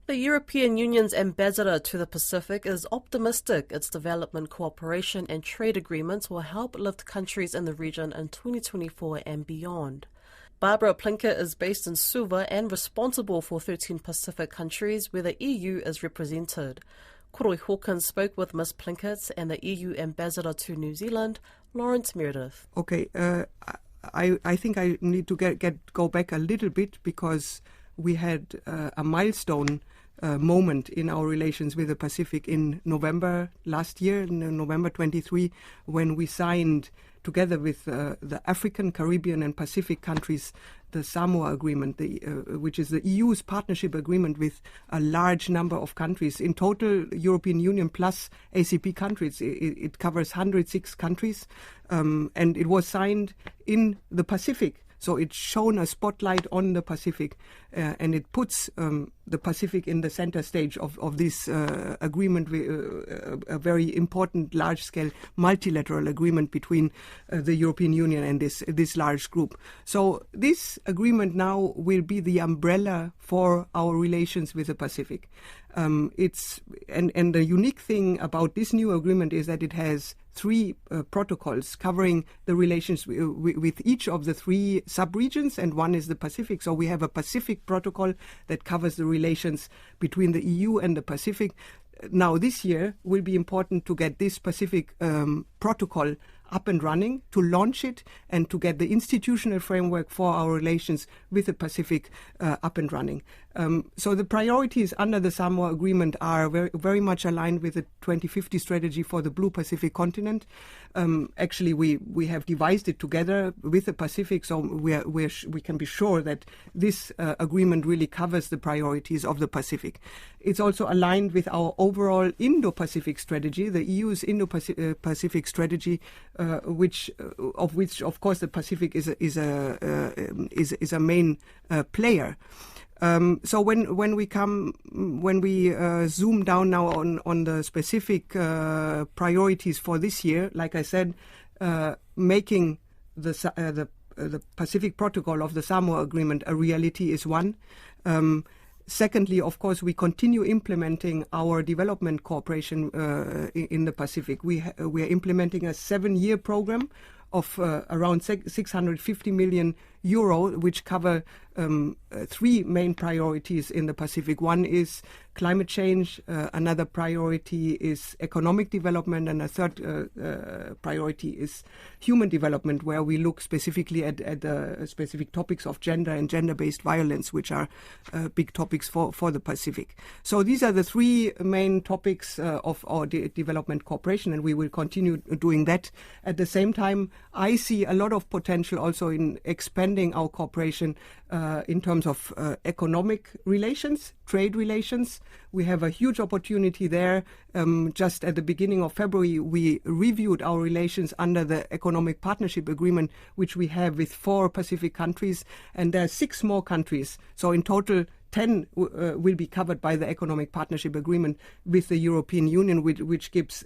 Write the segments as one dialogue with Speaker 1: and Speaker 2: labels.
Speaker 1: The European Union's ambassador to the Pacific is optimistic its development cooperation and trade agreements will help lift countries in the region in 2024 and beyond. Barbara Plinkett is based in Suva and responsible for 13 Pacific countries where the EU is represented. Koroi Hawkins spoke with Ms. Plinkett and the EU ambassador to New Zealand, Lawrence Meredith.
Speaker 2: Okay, I think I need to go back a little bit because we had a milestone moment in our relations with the Pacific in November last year, in November 23, when we signed together with the African, Caribbean and Pacific countries the Samoa Agreement, which is the EU's partnership agreement with a large number of countries. In total, European Union plus ACP countries, it covers 106 countries, and it was signed in the Pacific. So it's shown a spotlight on the Pacific, and it puts the Pacific in the center stage of this agreement, a very important large-scale multilateral agreement between the European Union and this large group. So this agreement now will be the umbrella for our relations with the Pacific. And the unique thing about this new agreement is that it has three protocols covering the relations with each of the three subregions, and one is the Pacific. So we have a Pacific protocol that covers the relations between the EU and the Pacific. Now, this year will be important to get this Pacific protocol up and running, to launch it, and to get the institutional framework for our relations with the Pacific up and running. So the priorities under the Samoa Agreement are very, very much aligned with the 2050 strategy for the Blue Pacific continent. Actually, we have devised it together with the Pacific, so we can be sure that this agreement really covers the priorities of the Pacific. It's also aligned with our overall Indo-Pacific strategy, the EU's Indo-Pacific strategy, which of course the Pacific is a main player. So when we zoom down now on the specific priorities for this year, like I said, making the Pacific Protocol of the Samoa Agreement a reality is one. Secondly, of course, we continue implementing our development cooperation in the Pacific. We are implementing a 7-year program of around 650 million euro, which cover three main priorities in the Pacific. One is climate change, another priority is economic development, and a third priority is human development, where we look specifically at the specific topics of gender and gender-based violence, which are big topics for the Pacific. So these are the three main topics of our development cooperation, and we will continue doing that. At the same time, I see a lot of potential also in expanding our cooperation in terms of economic relations, trade relations. We have a huge opportunity there. Just at the beginning of February, we reviewed our relations under the Economic Partnership Agreement, which we have with 4 Pacific countries, and there are 6 more countries. So in total, 10 will be covered by the Economic Partnership Agreement with the European Union, which gives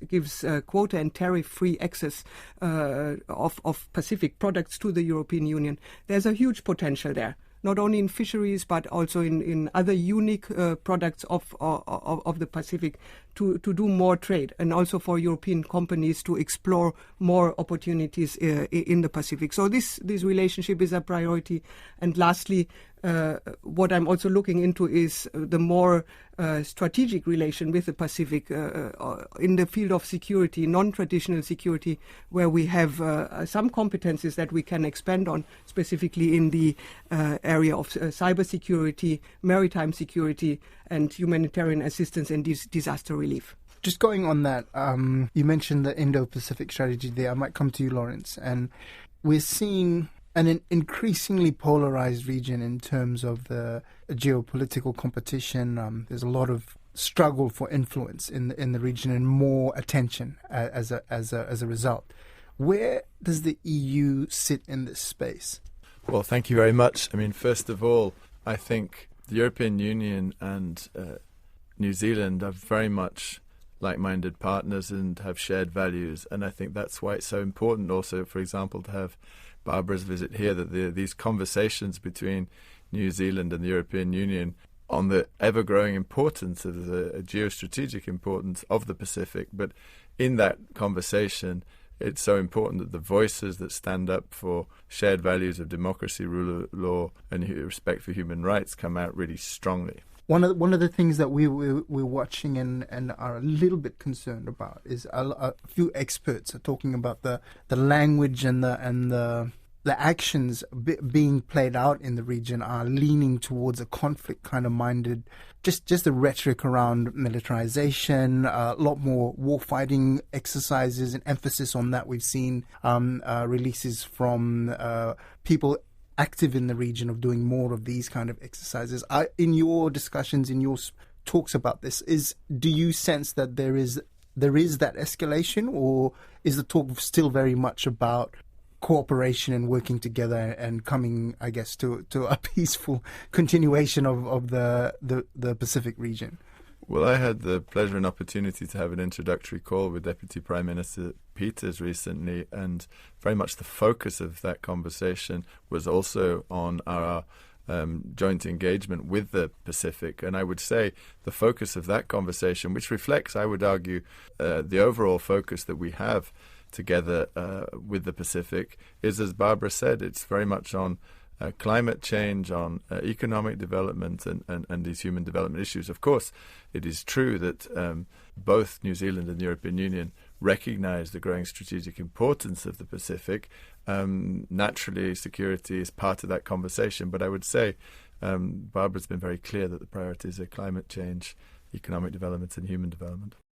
Speaker 2: quota and tariff-free access of Pacific products to the European Union. There's a huge potential there, not only in fisheries but also in other unique products of the Pacific to do more trade, and also for European companies to explore more opportunities in the Pacific. So this relationship is a priority. And lastly, what I'm also looking into is the more strategic relation with the Pacific in the field of security, non-traditional security, where we have some competencies that we can expand on, specifically in the area of cybersecurity, maritime security, and humanitarian assistance and disaster relief.
Speaker 3: Just going on that, you mentioned the Indo-Pacific strategy there. I might come to you, Lawrence. And we're seeing an increasingly polarized region in terms of the geopolitical competition. There's a lot of struggle for influence in the region and more attention as a result. Where does the EU sit in this space?
Speaker 4: Well, thank you very much. I mean, first of all, I think the European Union and New Zealand are very much like-minded partners and have shared values, and I think that's why it's so important also, for example, to have Barbara's visit here, that these conversations between New Zealand and the European Union on the ever-growing importance of the geostrategic importance of the Pacific. But in that conversation, it's so important that the voices that stand up for shared values of democracy, rule of law, and respect for human rights come out really strongly.
Speaker 3: One of the things that we're watching and are a little bit concerned about is a few experts are talking about the language and the actions being played out in the region are leaning towards a conflict kind of minded, just the rhetoric around militarization, a lot more warfighting exercises and emphasis on that. We've seen releases from people active in the region of doing more of these kind of exercises. In your discussions, in your talks about this, do you sense that there is that escalation, or is the talk still very much about cooperation and working together and coming, I guess, to a peaceful continuation of the Pacific region?
Speaker 4: Well, I had the pleasure and opportunity to have an introductory call with Deputy Prime Minister Peters recently, and very much the focus of that conversation was also on our joint engagement with the Pacific. And I would say the focus of that conversation, which reflects, I would argue, the overall focus that we have together with the Pacific, is, as Barbara said, it's very much on climate change, on economic development and these human development issues. Of course, it is true that both New Zealand and the European Union recognize the growing strategic importance of the Pacific. Naturally, security is part of that conversation, but I would say Barbara's been very clear that the priorities are climate change, economic development and human development.